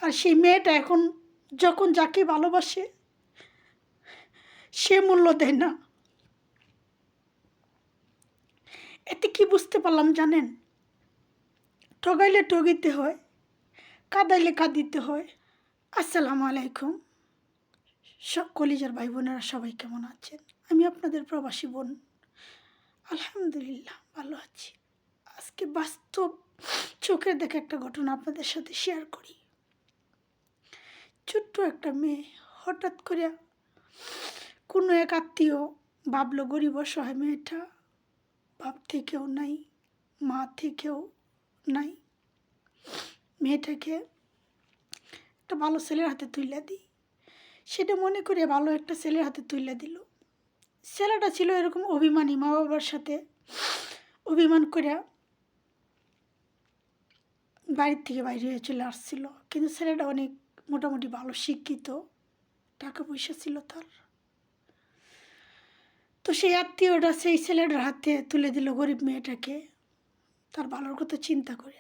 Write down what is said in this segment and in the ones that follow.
আর সেই মেয়েটা এখন যখন যাকে ভালোবাসে সে মূল্য দেয় না। এতে কি বুঝতে পারলাম জানেন? ঠগাইলে ঠগিতে হয়, কাঁদাইলে কাঁদিতে হয়। আসসালামু আলাইকুম। কলিজার ভাই বোনেরা সবাই কেমন আছেন? আমি আপনাদের প্রবাসী বোন। আলহামদুলিল্লাহ ভালো আছি। আজকে বাস্তব চোখের দেখা একটা ঘটনা আপনাদের সাথে শেয়ার করি। ছোট্ট একটা মেয়ে হঠাৎ করে কোনো এক আত্মীয় ভাবলো গরিব অসহায় মেয়েটা, বাপ থেকেও নাই, মা থেকেও নাই, মেয়েটাকে একটা ভালো ছেলের হাতে তুলে দিই। সেটা মনে করে ভালো একটা ছেলের হাতে তুলে দিল। ছেলেটা ছিল এরকম অভিমানী, মা বাবার সাথে অভিমান করে বাড়ির থেকে বাইরে হয়ে চলে আসছিল। কিন্তু ছেলেটা অনেক মোটামুটি ভালো শিক্ষিত, টাকা পয়সা ছিল তার। তো সেই আত্মীয়টা সেই ছেলেটার হাতে তুলে দিল গরিব মেয়েটাকে, তার ভালোর কথা চিন্তা করে।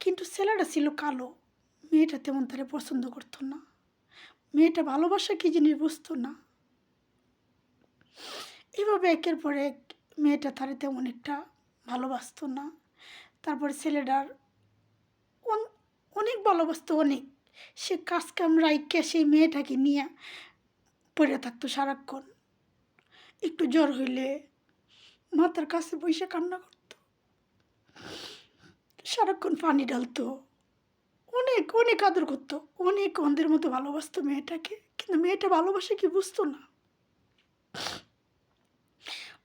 কিন্তু ছেলেটা ছিল কালো, মেয়েটা তেমন তারে পছন্দ করতো না। মেয়েটা ভালোবাসা কী জিনিস বুঝতো না। এভাবে একের পর এক মেয়েটা তারে তেমন একটা ভালোবাসতো না। তারপরে ছেলেটার অনেক ভালোবাসতো, অনেক। সে কাজ কাম রাইখা সেই মেয়েটাকে নিয়ে পড়ে থাকতো সারাক্ষণ। একটু জ্বর হইলে মাথার কাছে বসে কান্না করতো, সারাক্ষণ পানি ঢালতো, অনেক অনেক আদর করতো, অনেক অন্ধের মতো ভালোবাসতো মেয়েটাকে। কিন্তু মেয়েটা ভালোবাসে কি বুঝতো না।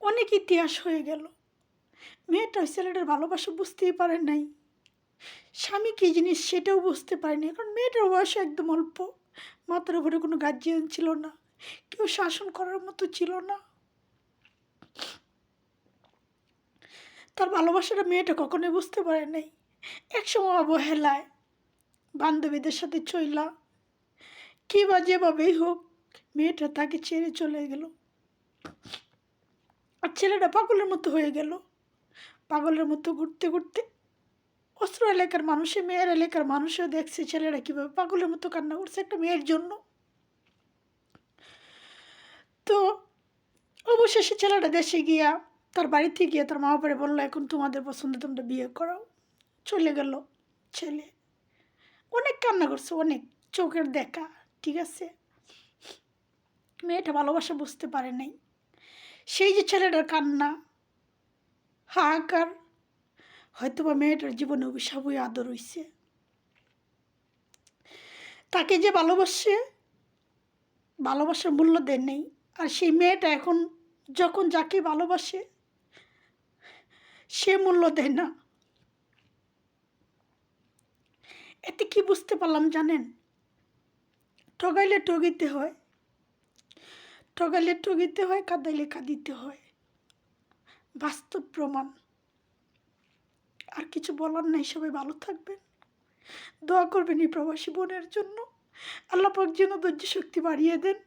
অনেক ইতিহাস হয়ে গেল, মেয়েটা ওই ছেলেটার ভালোবাসা বুঝতেই পারে নাই, স্বামী কী জিনিস সেটাও বুঝতে পারেনি। কারণ মেয়েটার বয়স একদম অল্প, মাথার উপরে কোনো গার্জিয়ান ছিল না, কেউ শাসন করার মতো ছিল না। তার ভালোবাসাটা মেয়েটা কখনোই বুঝতে পারে নাই। একসময় অবহেলায় বান্ধবীদের সাথে চইলা কী বা যেভাবেই হোক মেয়েটা তাকে ছেড়ে চলে গেল। আর ছেলেটা পাগলের মতো হয়ে গেল। পাগলের মতো ঘুরতে ঘুরতে অস্ত্র এলাকার মানুষে, মেয়ের এলাকার মানুষও দেখছে ছেলেরা কীভাবে পাগলের মতো কান্না করছে একটা মেয়ের জন্য। তো অবশেষে ছেলেটা দেশে গিয়া তার বাড়িতে গিয়ে তার মা বাবারে বললো, এখন তোমাদের পছন্দ, তোমরা বিয়ে করাও। চলে গেল ছেলে। অনেক কান্না করছে, অনেক, চোখের দেখা, ঠিক আছে। মেয়েটা ভালোবাসা বুঝতে পারে নাই। সেই যে ছেলেটার কান্না, হাহাকার, হয়তো বা মেয়েটার জীবনে অভিশাপ হয়ে আদর হইছে। তাকে যে ভালোবাসে, ভালোবাসার মূল্য দেন নেই। আর সেই মেয়েটা এখন যখন যাকে ভালোবাসে সে মূল্য দেয় না। এতে কি বুঝতে পারলাম জানেন? ঠগাইলে ঠগিতে হয়, ঠগাইলে ঠগিতে হয়, কাঁদাইলে কাঁদিতে হয়। বাস্তব প্রমাণ। আর কিছু বলার নাই। সবাই ভালো থাকবেন, দোয়া করবেন এই প্রবাসী বোনের জন্য। আল্লাহ পাক যেন ধৈর্য শক্তি বাড়িয়ে দেন।